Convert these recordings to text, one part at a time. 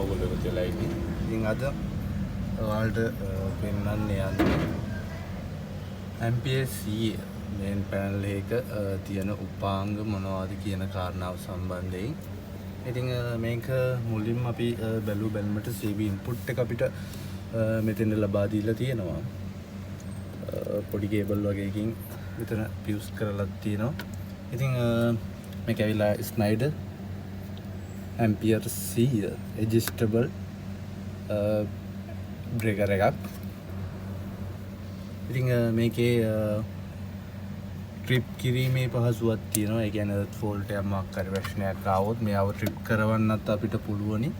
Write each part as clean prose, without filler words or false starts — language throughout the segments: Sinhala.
ඕගොල්ලෝ වෙලා ඉන්නේ. ඉතින් අද ඔයාලට පෙන්වන්න යන්නේ MPS මේන් පැනල් එක තියෙන උපාංග මොනවද කියන කාරණාව සම්බන්ධයෙන්. ඉතින් මේක මුලින්ම අපි බැලුමට CB ඉන්පුට් එක අපිට මෙතෙන් ලබා දීලා තියෙනවා. පොඩි කේබල් වගේකින් මෙතන පියුස් කරලා තියෙනවා. ඉතින් මේක ඇවිල්ලා ස්නයිඩර් MPS adjustable breaker එකක්. ඉතින් මේකේ ට්‍රිප් කිරීමේ පහසුවක් තියෙනවා. ඒ කියන්නේ ෆෝල්ට් එකක් මොකක් හරි ප්‍රශ්නයක් ආවොත් මේව ට්‍රිප් කරවන්නත් අපිට පුළුවනි.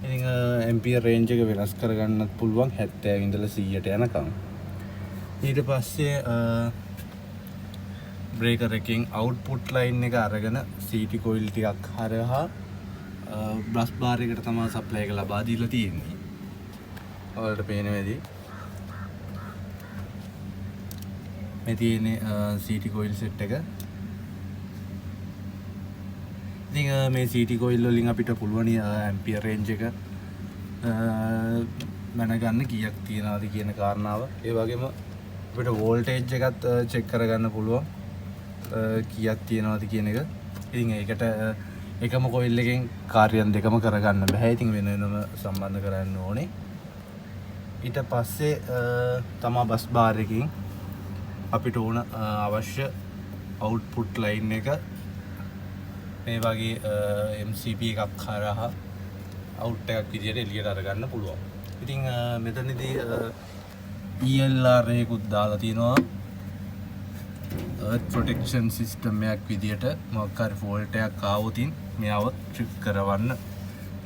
ඉතින් ඇම්පියර් රේන්ජ් එක වෙනස් කරගන්නත් පුළුවන් 70 ඉඳලා 100ට යනකම්. ඊට පස්සේ බ්‍රේකර් එකකින් අවුට්පුට් ලයින් එක අරගෙන CT කොයිල් ටිකක් හරහා බ්‍රස් බාර් එකට තමයි සප්ලයි එක ලබා දීලා තියෙන්නේ. ඔයාලට පේන වෙදී මේ තියෙන්නේ CT කොයිල් සෙට් එක. ඉතින් මේ CT කොයිල් වලින් අපිට පුළුවන් ඇම්පියර් රේන්ජ් එක මැනගන්න කීයක් තියනවාද කියන කාරණාව. ඒ වගේම අපිට වෝල්ටේජ් එකත් චෙක් කරගන්න පුළුවන් කීයක් තියනවාද කියන එක. ඉතින් ඒකට එකම කොයිල් එකෙන් කාර්යයන් දෙකම කරගන්න බෑ. ඉතින් වෙන වෙනම සම්බන්ධ කරන්න ඕනේ. ඊට පස්සේ තමා බස් බාර් එකකින් අපිට ඕන අවශ්‍ය අවුට්පුට් ලයින් එක මේ වගේ MCB එකක් හරහා අවුට් එකක් විදියට එළියට අරගන්න පුළුවන්. ඉතින් මෙතනදී ELR එකකුත් දාලා තියෙනවා. earth protection system එකක් විදියට මොකක් හරි ෆෝල්ට් එකක් ආවොත් මෙයාව ට්‍රිප් කරවන්න.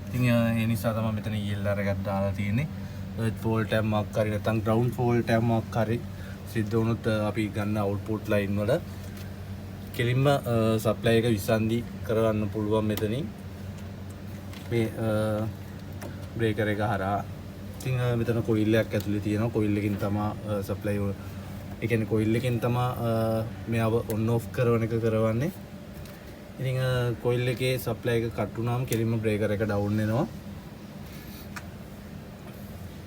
ඉතින් ඒ නිසා තමයි මෙතන ELR එකක් දාලා තියෙන්නේ. earth fault එකක් මොකක් හරි නැත්නම් ground fault එකක් මොකක් හරි සිද්ධ වුණොත් අපි ගන්න අවුට්පුට් ලයින් වල කෙලින්ම සප්ලයි එක විසන්දි කරවන්න පුළුවන් මෙතනින් මේ බ්‍රේකර් එක හරහා. ඉතින් මෙතන කොයිල් එකක් ඇතුලේ තියෙනවා. කොයිල් එකකින් තමයි සප්ලයි ඒ කියන්නේ කොයිල් එකෙන් තමයි මෙයාව ඔන් ඔෆ් කරන එක කරවන්නේ. ඉතින් කොයිල් එකේ සප්ලයි එක කට් වුණාම කෙලින්ම බ්‍රේකර් එක ඩවුන් වෙනවා.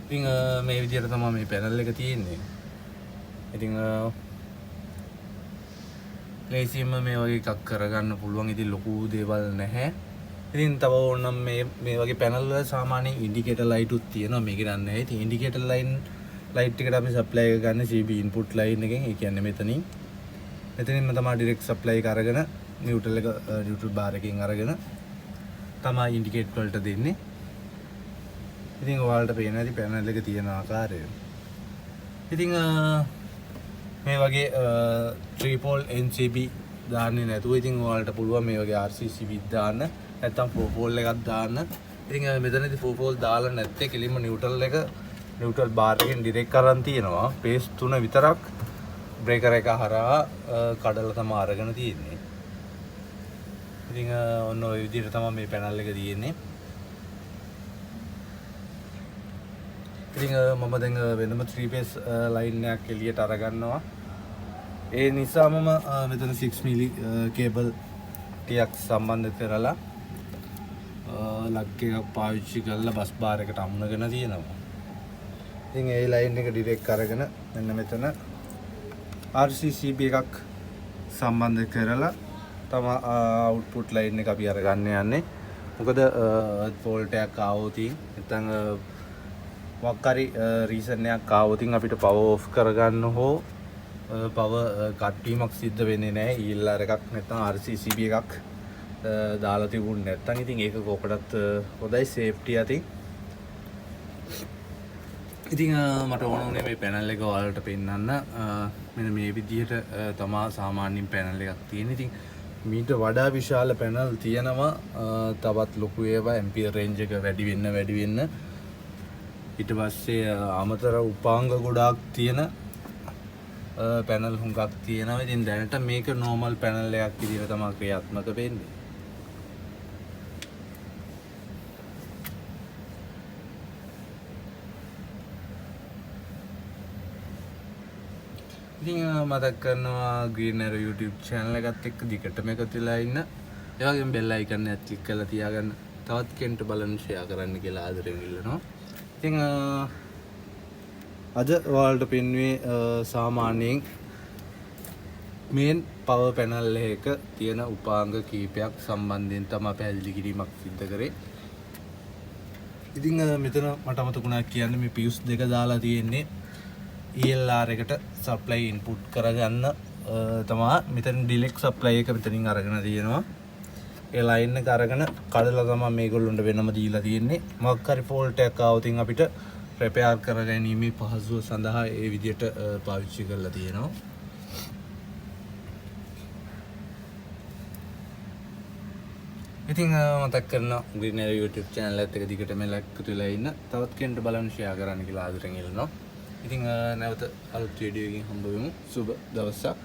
ඉතින් මේ විදිහට තමයි මේ පැනල් එක තියෙන්නේ. ඉතින් ලේසියෙන්ම මේ වගේ එකක් කරගන්න පුළුවන්. ඉතින් ලොකු දේවල් නැහැ. ඉතින් තව ඕනනම් මේ වගේ පැනල් වල සාමාන්‍යයෙන් ඉන්ඩිකේටර් ලයිට් උත් තියෙනවා. මේක නෑ. ඉතින් ඉන්ඩිකේටර් ලයිට් එකට අපි සප්ලයි එක ගන්න CB ඉන්පුට් ලයින් එකෙන්. ඒ කියන්නේ මෙතනින්ම තමයි ඩිරෙක්ට් සප්ලයි එක අරගෙන නියුට්‍රල් බාර් එකකින් අරගෙන තමයි ඉන්ඩිකේට් වලට දෙන්නේ. ඉතින් ඔයාලට පේන ඇති පැනල් එක තියෙන ආකාරය. ඉතින් මේ වගේ 3 pole NCB දාන්නේ නැතුව ඉතින් ඔයාලට පුළුවන් මේ වගේ RCCB දාන්න නැත්නම් 4 pole එකක් දාන්න. ඉතින් මෙතනදී 4 pole දාලා නැත්තේ කෙලින්ම නියුට්‍රල් බාර් එකෙන් ඩිරෙක්ට් කරන් තියෙනවා. පේස් 3 විතරක් බ්‍රේකර් එක හරහා කඩලා තමයි අරගෙන තියෙන්නේ. ඉතින් ඔන්න ඔය විදිහට තමයි මේ පැනල් එක තියෙන්නේ. ඉතින් මම දැන් වෙනම 3 phase ලයින් එකක් එළියට අරගන්නවා. ඒ නිසා මම මෙතන 6 මිලි කේබල් ටිකක් සම්බන්ධ කරලා ලග් එකක් පාවිච්චි කරලා බස් බාර් එකට අමුණගෙන තියෙනවා. ඉතින් ඒ ලයින් එක ඩිරෙක්ට් අරගෙන මෙන්න මෙතන RCCB එකක් සම්බන්ධ කරලා තමයි අවුට්පුට් ලයින් එක අපි අරගන්න යන්නේ. මොකද ෆෝල්ට් එකක් ආවොත් නැත්නම් මොකක් හරි රීසන් එකක් ආවොත් අපිට පවර් ඔෆ් කරගන්න හෝ පවර් කට් වීමක් සිද්ධ වෙන්නේ නැහැ. ELR එකක් නැත්නම් RCCB එකක් දාලා තිබුණ නැත්නම් ඉතින් ඒක කොකටත් හොඳයි සේෆ්ටි අතින්. ඉතින් මට ඕන වුණේ මේ පැනල් එක ඔයාලට පෙන්නන්න. මෙන්න මේ විදිහට තමා සාමාන්‍යයෙන් පැනල් එකක් තියෙන. ඉතින් මීට වඩා විශාල පැනල් තියෙනවා. තවත් ලොකු ඒවා ඇම්පියර් රේන්ජ් එක වැඩි වෙන්න ඊට පස්සේ අමතර උපාංග ගොඩාක් තියෙන පැනල් හුඟක් තියෙනවා. ඉතින් දැනට මේක නෝමල් පැනල් එකක් විදිහට තමයි ක්‍රියාත්මක වෙන්නේ. ඉතින් මතක් කරනවා Green Arrow YouTube channel එකත් එක්ක දිගටම එකතු වෙලා ඉන්න. ඒ වගේම bell icon එකත් click කරලා තියාගන්න. තවත් කෙනෙක්ට බලන්න ෂෙයා කරන්න කියලා ආදරෙන් ඉල්ලනවා. ඉතින් අද ඔයාලට පෙන්වුවේ සාමාන්‍යයෙන් මේන් පවර් පැනල් එක තියෙන උපාංග කීපයක් සම්බන්ධයෙන් තමයි පැහැදිලි කිරීමක් සිදු කරේ. ඉතින් මෙතන මට අමතකුණා කියන්න මේ පියුස් දෙක දාලා තියෙන්නේ ELR එකට සප්ලයි ඉන්පුට් කරගන්න තමයි. මෙතන ඩිලෙක්ට් සප්ලයි එක මෙතනින් අරගෙන තියෙනවා. ඒ ලයින් එක අරගෙන කඩලා තමයි මේගොල්ලොන්ට වෙනම දීලා තියෙන්නේ. මොකක් හරි ෆෝල්ට් එකක් ආවොත් අපිට රිපෙයාර් කරගැනීමේ පහසුව සඳහා ඒ විදිහට පාවිච්චි කරලා තියෙනවා. ඉතින් මතක් කරනවා ග්‍රීනර් YouTube channel එකත් එක දිගටම ලයික් කරලා ඉන්න. තවත් කෙනෙක්ට බලන්න ෂෙයා කරන්න කියලා ආදරෙන් ඉල්ලනවා. ඉතින් නැවත අලුත් වීඩියෝ එකකින් හම්බ වෙමු. සුබ දවසක්.